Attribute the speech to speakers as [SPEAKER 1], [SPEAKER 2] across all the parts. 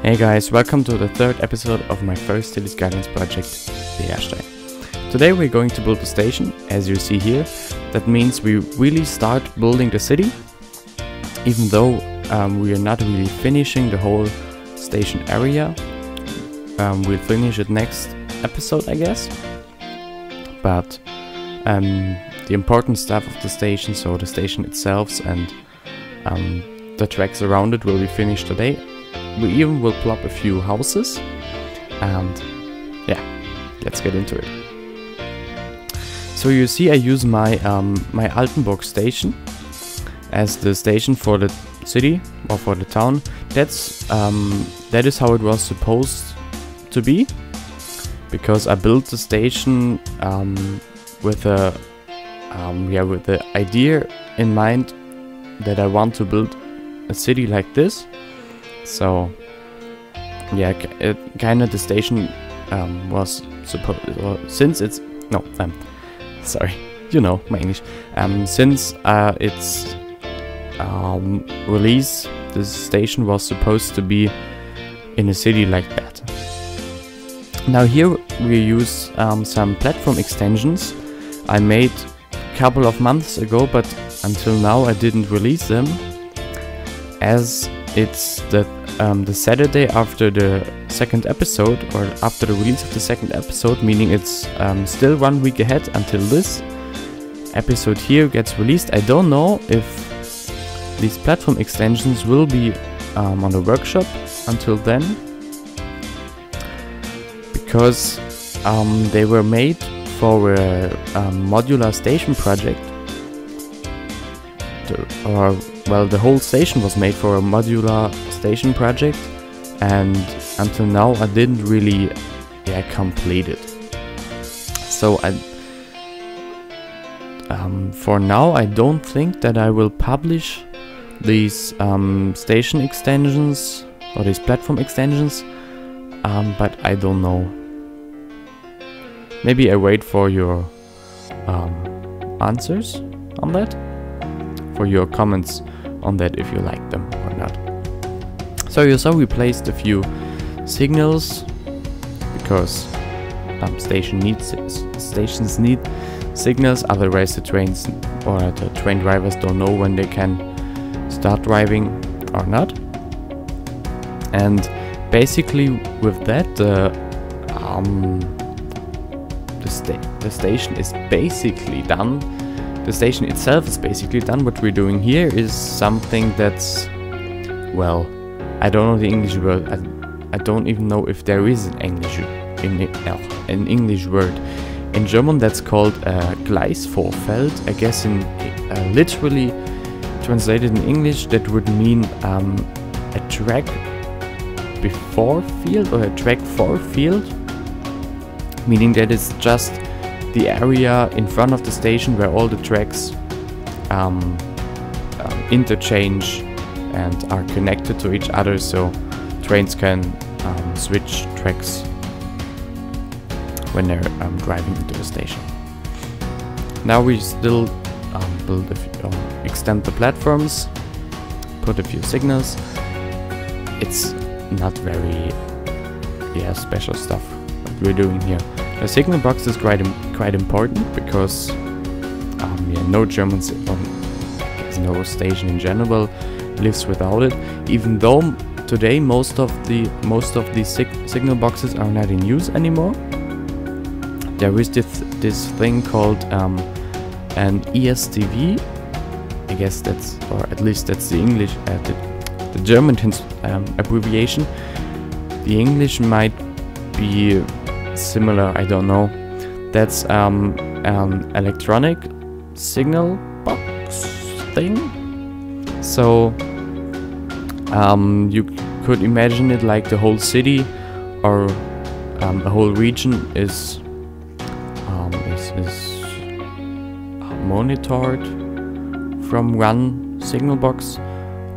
[SPEAKER 1] Hey guys, welcome to the third episode of my first Cities Skylines project, Vedastein. Today we're going to build a station, as you see here. That means we really start building the city, even though we are not really finishing the whole station area. We'll finish it next episode, I guess. But the important stuff of the station, so the station itself and the tracks around it, will be finished today. We even will plop a few houses, and yeah, let's get into it. So you see, I use my my Altenburg station as the station for the city or for the town. That is how it was supposed to be, because I built the station with the idea in mind that I want to build a city like this. So yeah, kinda the station was supposed, since it's sorry, you know my English. Since its release, this station was supposed to be in a city like that. Now here we use some platform extensions I made a couple of months ago, but until now I didn't release them, as it's the Saturday after the second episode, or after the release of the second episode, meaning it's still 1 week ahead until this episode here gets released. I don't know if these platform extensions will be on the workshop until then, because they were made for a modular station project. Well, the whole station was made for a modular station project, and until now I didn't really complete it. So for now I don't think that I will publish these station extensions or these platform extensions, but I don't know. Maybe I wait for your answers on that, for your comments on that, if you like them or not. So you saw we placed a few signals, because stations need signals, otherwise the trains or the train drivers don't know when they can start driving or not. And basically with that, the station is basically done. The station itself is basically done. What we're doing here is something that's, well, I don't know the English word. I don't even know if there is an English word. In German that's called Gleisvorfeld. I guess in literally translated in English that would mean a track before field, or a track for field, meaning that it's just the area in front of the station where all the tracks interchange and are connected to each other, so trains can switch tracks when they're driving into the station. Now we still build extend the platforms, put a few signals. It's not very special stuff what we're doing here. The signal box is quite important, because no Germans, no station in general lives without it. Even though today most of these signal boxes are not in use anymore, there is this thing called an ESTV. I guess that's, or at least that's the English, the German abbreviation. The English might be similar, I don't know. That's an electronic signal box thing. So you could imagine it like the whole city or a whole region is monitored from one signal box,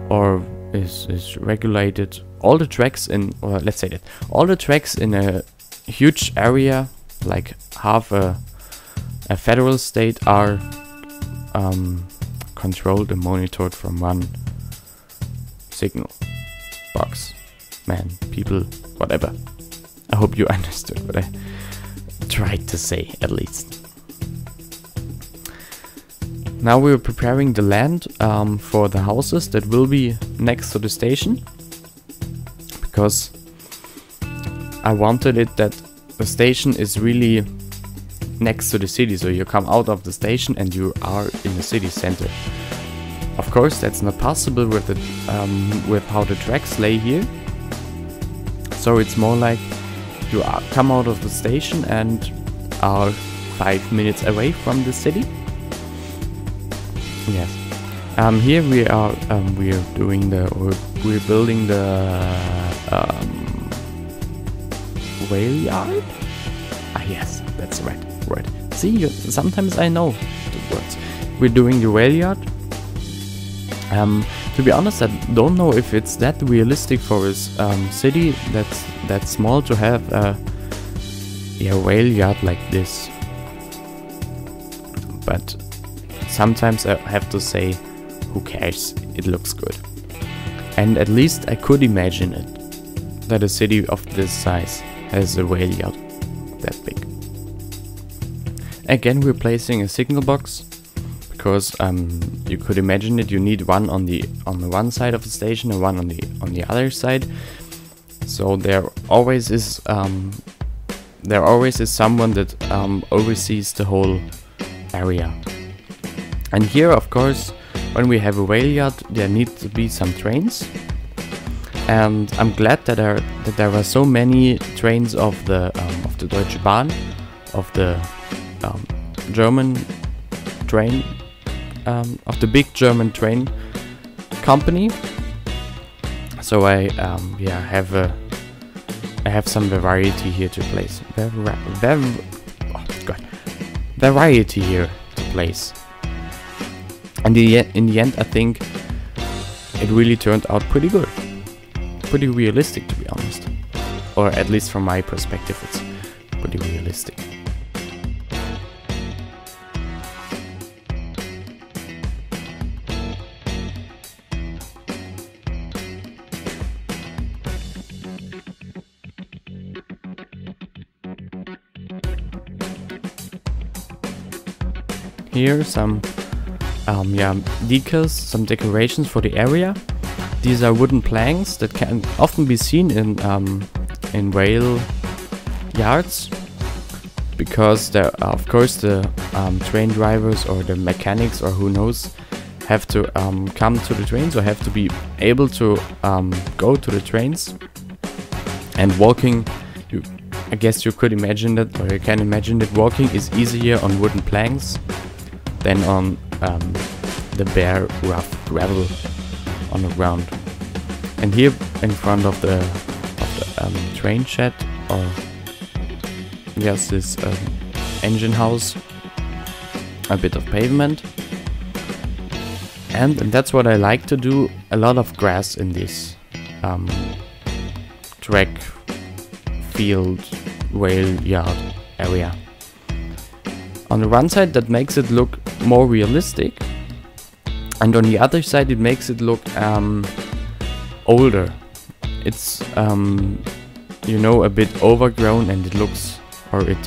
[SPEAKER 1] or is regulated. All the tracks in, or let's say that all the tracks in a huge area, like half a federal state, are controlled and monitored from one signal box. man, people, whatever. I hope you understood what I tried to say, at least. Now we're preparing the land for the houses that will be next to the station, because I wanted it that the station is really next to the city, so you come out of the station and you are in the city center. Of course, that's not possible with the with how the tracks lay here. So it's more like you come out of the station and are 5 minutes away from the city. Yes. Here we are building the whale yard. Ah, yes, that's the right word. See, sometimes I know the words. We're doing the whale yard. To be honest, I don't know if it's that realistic for a city that's that small to have a whale yard like this. But sometimes I have to say, who cares? It looks good. And at least I could imagine it, that a city of this size has a whale yard that big. Again, we're placing a signal box, because you could imagine it. You need one on the one side of the station and one on the other side. So there always is someone that oversees the whole area. And here, of course, when we have a whale yard, there need to be some trains. And I'm glad that there are so many trains of the Deutsche Bahn, of the German train, of the big German train company. So I have some variety here to place. Variety here to place. And in the end, I think it really turned out pretty good. Pretty realistic, to be honest. Or at least from my perspective, it's pretty realistic. Here some decals, some decorations for the area. These are wooden planks that can often be seen in whale yards, because there, of course, the train drivers or the mechanics or who knows have to come to the trains, or have to be able to go to the trains. And walking, I guess you could imagine that, or you can imagine that walking is easier on wooden planks than on the bare, rough gravel on the ground. And here in front of the train shed, or yes, this engine house, a bit of pavement. And that's what I like to do, a lot of grass in this track field whale yard area. On the one side, that makes it look more realistic, and on the other side, it makes it look older. It's you know, a bit overgrown, and it looks, or it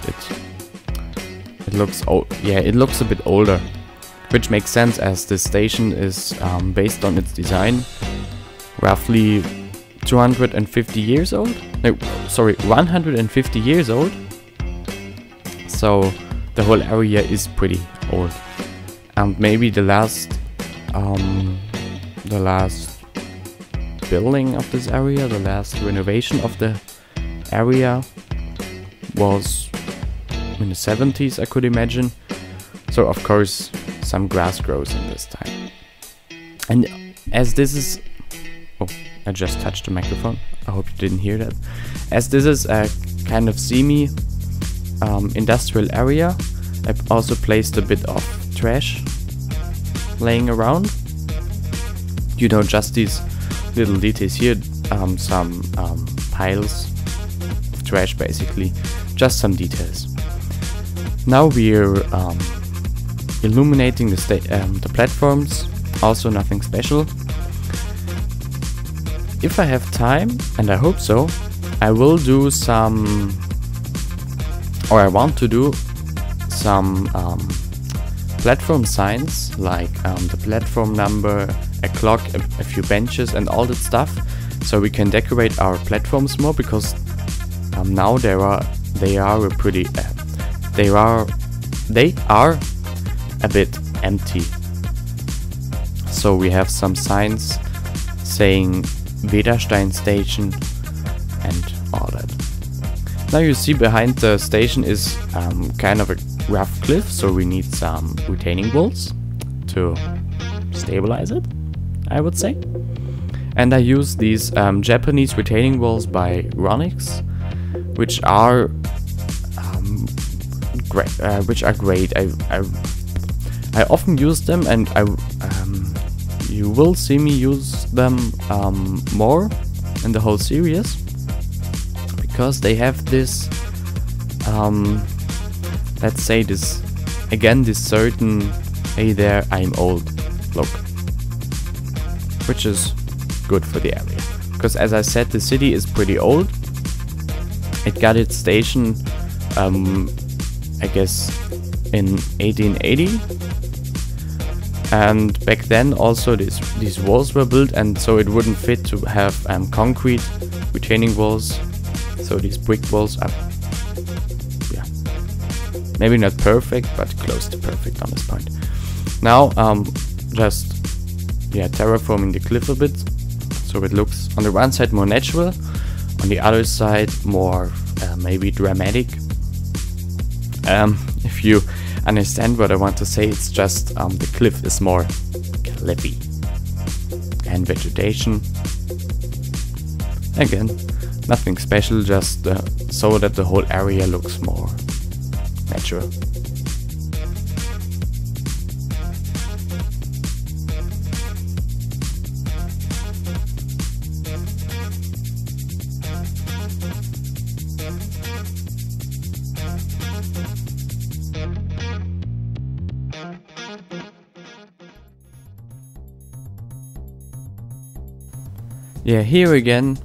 [SPEAKER 1] looks old. Yeah, it looks a bit older, which makes sense as the station is based on its design roughly 250 years old. No, sorry, 150 years old. So the whole area is pretty old, and maybe the last building of this area, the last renovation of the area was in the 70s, I could imagine. So of course some grass grows in this time. And as this is, oh, I just touched the microphone, I hope you didn't hear that. As this is a kind of semi industrial area, I've also placed a bit of trash laying around. You know, just these little details here, some piles of trash, basically, just some details. Now we're illuminating the platforms, also nothing special. if I have time, and I hope so, I will do some, or I want to do some platform signs, like the platform number, a clock, a few benches and all that stuff, so we can decorate our platforms more, because now they are a bit empty. So we have some signs saying Vedastein station and all that. Now you see behind the station is kind of a rough cliff, so we need some retaining walls to stabilize it, I would say. And I use these Japanese retaining walls by Ronix, which are great. I often use them, and you will see me use them more in the whole series, because they have this, let's say this certain "hey there, I'm old" look, which is good for the area. Because as I said, the city is pretty old. It got its station, I guess, in 1880. And back then also these walls were built, and so it wouldn't fit to have concrete retaining walls. So these brick walls are, yeah, maybe not perfect, but close to perfect on this point. Now just terraforming the cliff a bit, so it looks on the one side more natural, on the other side more maybe dramatic. If you understand what I want to say, it's just the cliff is more cliffy, and vegetation, again, nothing special, just so that the whole area looks more natural. Yeah, here again,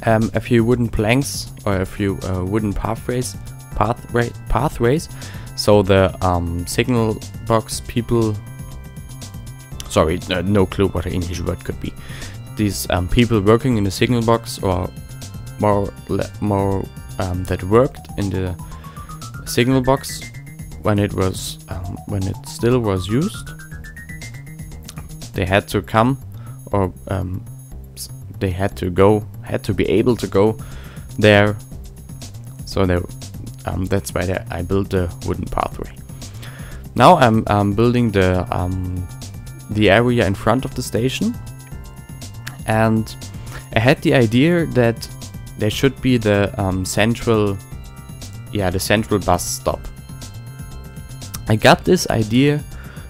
[SPEAKER 1] a few wooden planks or a few wooden pathways. So the signal box people, sorry, no clue what an English word could be. These people working in the signal box, or more that worked in the signal box when it still was used. They had to come, or they had to be able to go there, so that's why I built the wooden pathway. Now I'm building the area in front of the station, and I had the idea that there should be the central bus stop. I got this idea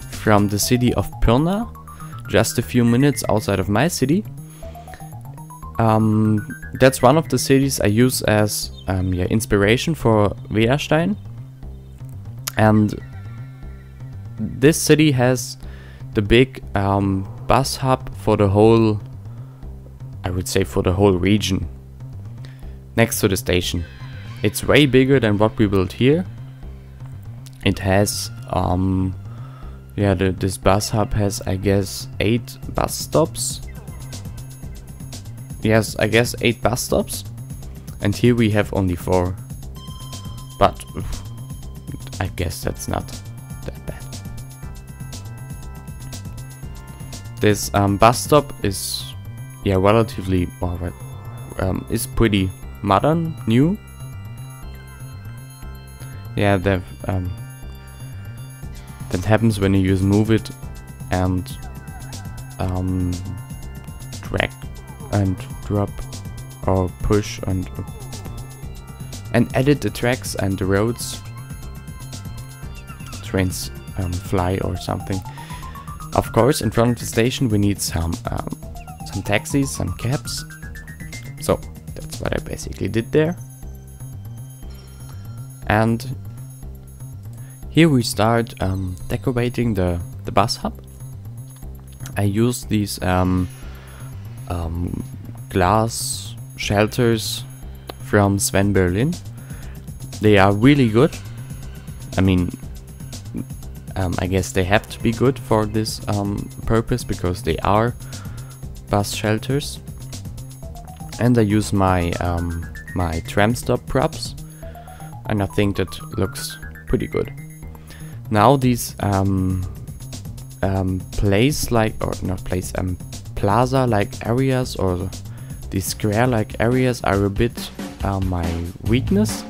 [SPEAKER 1] from the city of Pirna, just a few minutes outside of my city. That's one of the cities I use as inspiration for Vedastein, and this city has the big bus hub for the whole, I would say, for the whole region next to the station. It's way bigger than what we built here. It has this bus hub has, I guess, 8 bus stops. Yes, I guess 8 bus stops, and here we have only 4, but I guess that's not that bad. This bus stop is relatively is pretty modern, new. Yeah, that happens when you use move it and drag and drop or push and edit the tracks and the roads. Trains fly or something. Of course, in front of the station we need some taxis, some cabs. So that's what I basically did there. And here we start decorating the bus hub. I use these glass shelters from Sven Berlin. They are really good. I mean, I guess they have to be good for this purpose, because they are bus shelters. And I use my my tram stop props, and I think that looks pretty good. Now these plaza-like areas, or these square-like areas, are a bit my weakness.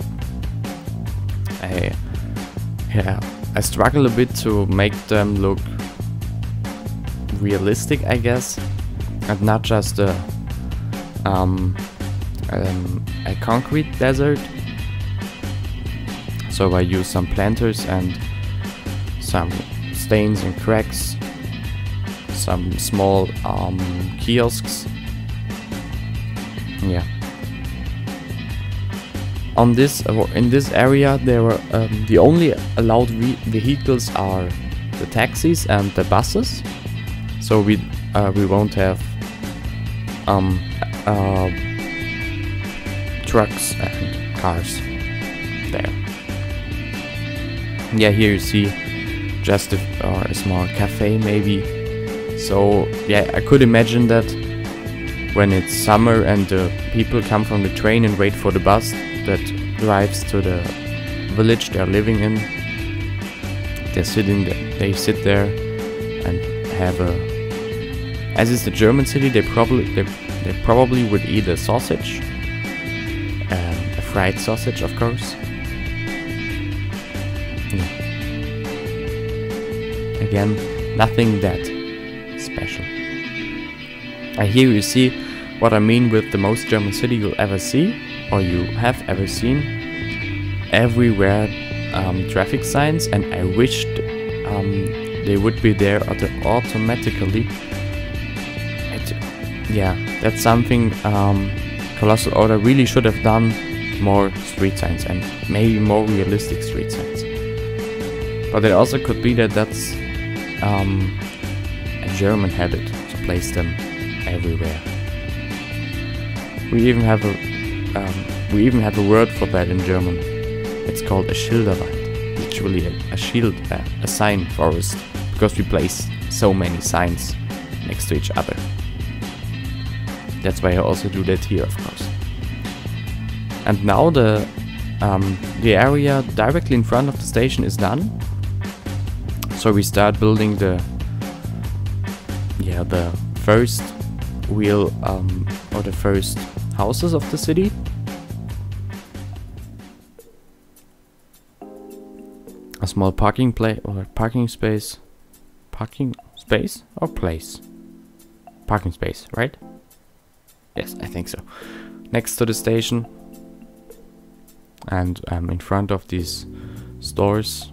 [SPEAKER 1] I struggle a bit to make them look realistic, I guess, and not just a concrete desert. So I use some planters and some stains and cracks, some small kiosks. Yeah. On this, in this area, there were the only allowed vehicles are the taxis and the buses. So we won't have trucks and cars there. Yeah, here you see just a small cafe maybe. So yeah, I could imagine that when it's summer and the people come from the train and wait for the bus that drives to the village they're living in, they sit there and have a, as it's a German city, they probably would eat a sausage, a fried sausage, of course. Yeah. Again, nothing that special. Here you see what I mean with the most German city you'll ever see, or you have ever seen. Everywhere traffic signs, and I wished they would be there automatically. Yeah, that's something Colossal Order really should have done. More street signs, and maybe more realistic street signs. But it also could be that that's a German habit to place them everywhere. We even have a word for that in German. It's called a Schilderwand. Literally a shield, a sign forest, because we place so many signs next to each other. That's why I also do that here, of course. And now the area directly in front of the station is done. So we start building the first wheel or the first houses of the city. A small parking space or parking space Parking space, right? Yes, I think so. Next to the station, and in front of these stores.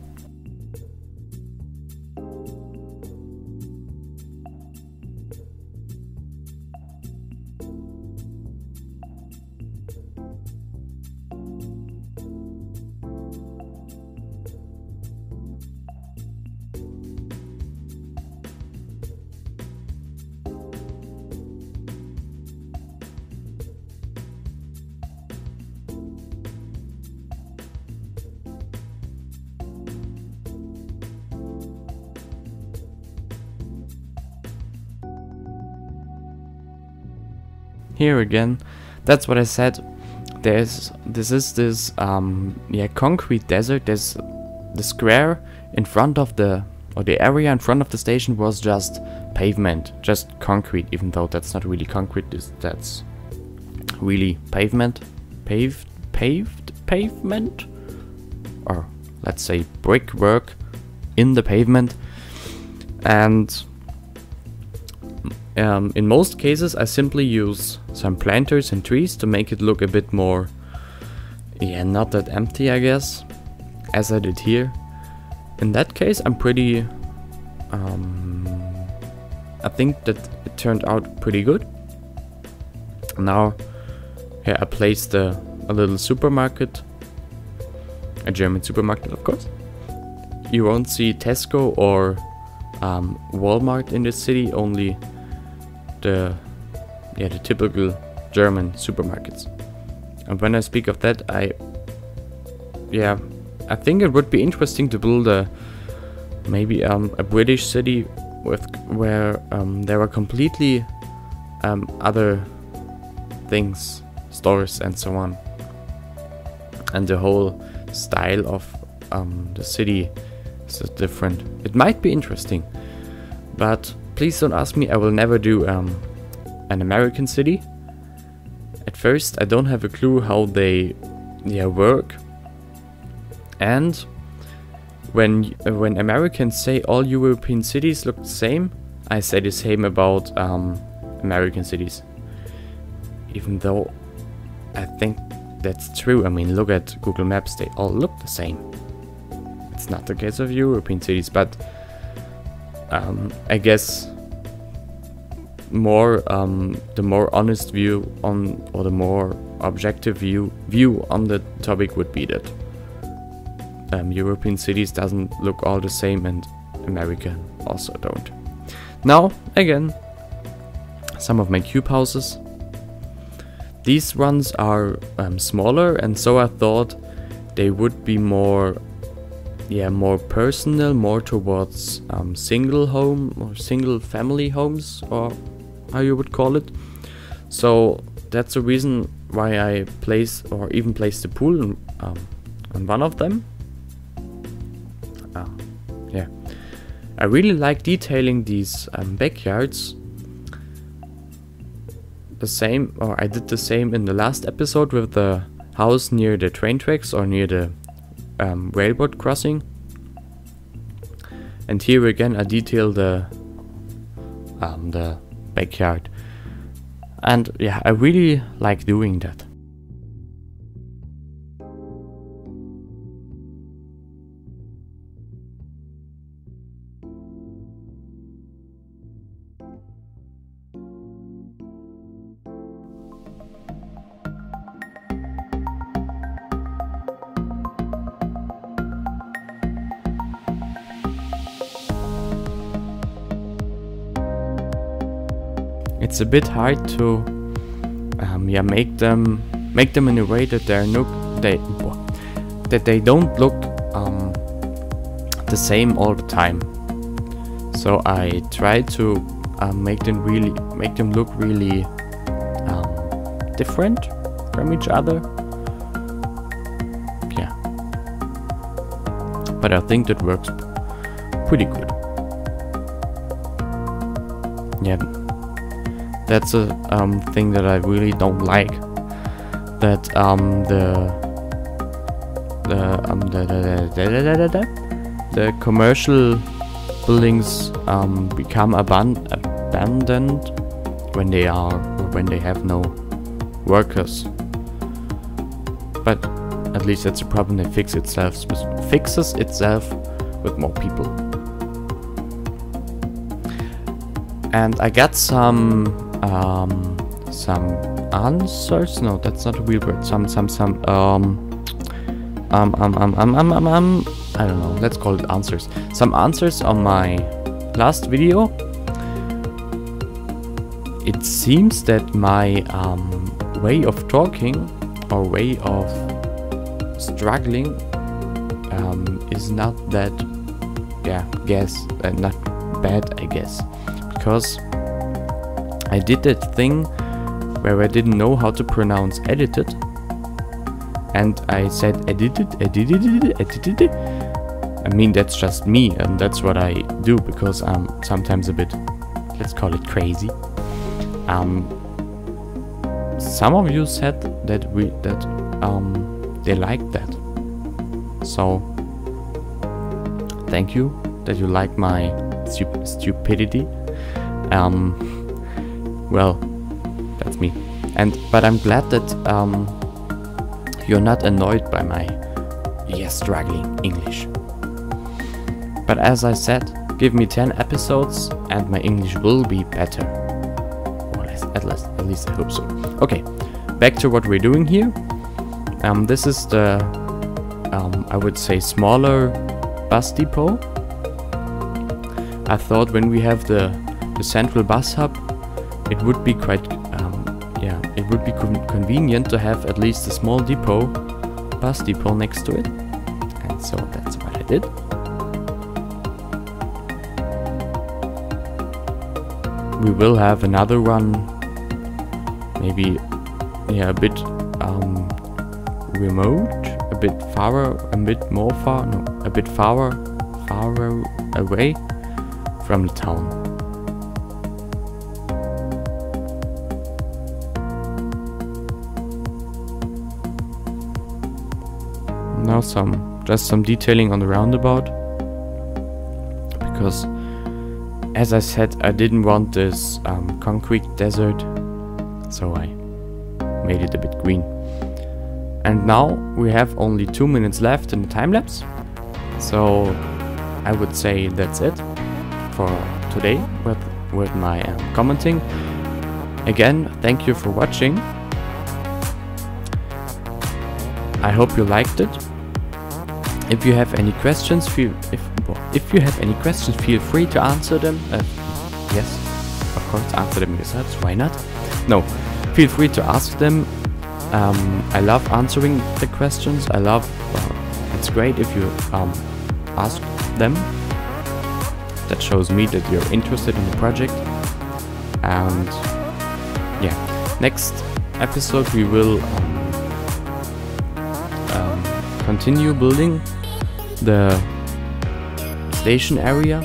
[SPEAKER 1] Here again, that's what I said. This concrete desert. There's the square in front of the area in front of the station was just pavement, just concrete. Even though that's not really concrete, that's really pavement, paved pavement, or let's say brickwork in the pavement. And in most cases I simply use some planters and trees to make it look a bit more, not that empty, I guess, as I did here. In that case I'm pretty, I think that it turned out pretty good. Now here I placed a little supermarket, a German supermarket, of course. You won't see Tesco or Walmart in this city, only yeah, the typical German supermarkets. And when I speak of that, I think it would be interesting to build maybe a British city where there are completely other things, stores and so on, and the whole style of the city is different. It might be interesting, but please don't ask me. I will never do an American city. At first, I don't have a clue how they work, and when Americans say all European cities look the same, I say the same about American cities. Even though I think that's true. I mean, look at Google Maps, they all look the same. It's not the case of European cities, but I guess the more honest view on, or the more objective view on the topic would be that European cities doesn't look all the same, and American also don't. Now, again, some of my cube houses. These ones are smaller, and so I thought they would be more personal, more towards single home or single family homes, or how you would call it. So that's the reason why I placed the pool on one of them. I really like detailing these backyards. I did the same in the last episode with the house near the train tracks or near the railroad crossing. And here again I detail the backyard. And yeah, I really like doing that. It's a bit hard to make them in a way that they don't look the same all the time. So I try to make them look really different from each other. Yeah, but I think that works pretty good. Yeah. That's a thing that I really don't like. That the commercial buildings become abandoned when they have no workers. But at least that's a problem that fixes itself with more people. And I got some answers. No, that's not a real word. I don't know. Let's call it answers. Some answers on my last video. It seems that my way of talking or way of struggling is not that, not bad, I guess. Because I did that thing where I didn't know how to pronounce edited, and I said edited. I mean, that's just me, and that's what I do because I'm sometimes a bit, let's call it crazy. Some of you said that they liked that, so thank you that you like my stupidity. Well, that's me. But I'm glad that you're not annoyed by my struggling English. But as I said, give me 10 episodes and my English will be better. Or at least I hope so. Okay, back to what we're doing here. This is the I would say smaller bus depot. I thought when we have the central bus hub, it would be quite yeah, it would be convenient to have at least a small depot, bus depot next to it. And so that's what I did. We will have another one, maybe, yeah, a bit remote, a bit farther away from the town. Now just some detailing on the roundabout, because as I said, I didn't want this concrete desert, so I made it a bit green. And now we have only 2 minutes left in the time lapse, so I would say that's it for today with my commenting. Again, thank you for watching. I hope you liked it. If you have any questions, feel free to answer them. Yes, of course, answer them yourselves. Why not? No, feel free to ask them. I love answering the questions. It's great if you ask them. That shows me that you're interested in the project. And yeah, next episode we will continue building the station area.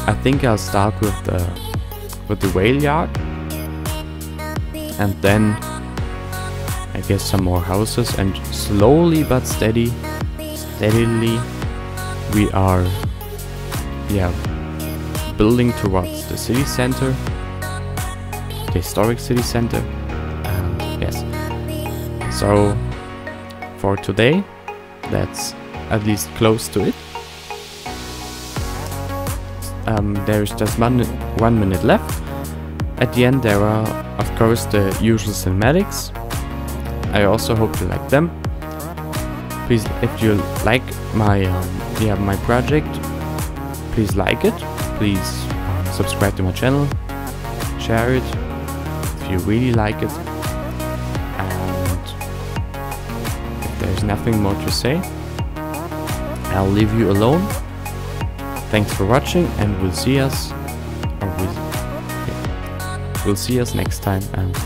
[SPEAKER 1] I think I'll start with the rail yard, and then I guess some more houses, and slowly but steadily we are building towards the city center, the historic city center. Yes, so for today that's at least close to it. There's just 1 minute left. At the end there are of course the usual cinematics. I also hope you like them. Please, if you like my my project, please like it. Please subscribe to my channel, share it if you really like it. And if there's nothing more to say, I'll leave you alone. Thanks for watching, and we'll see us next time. And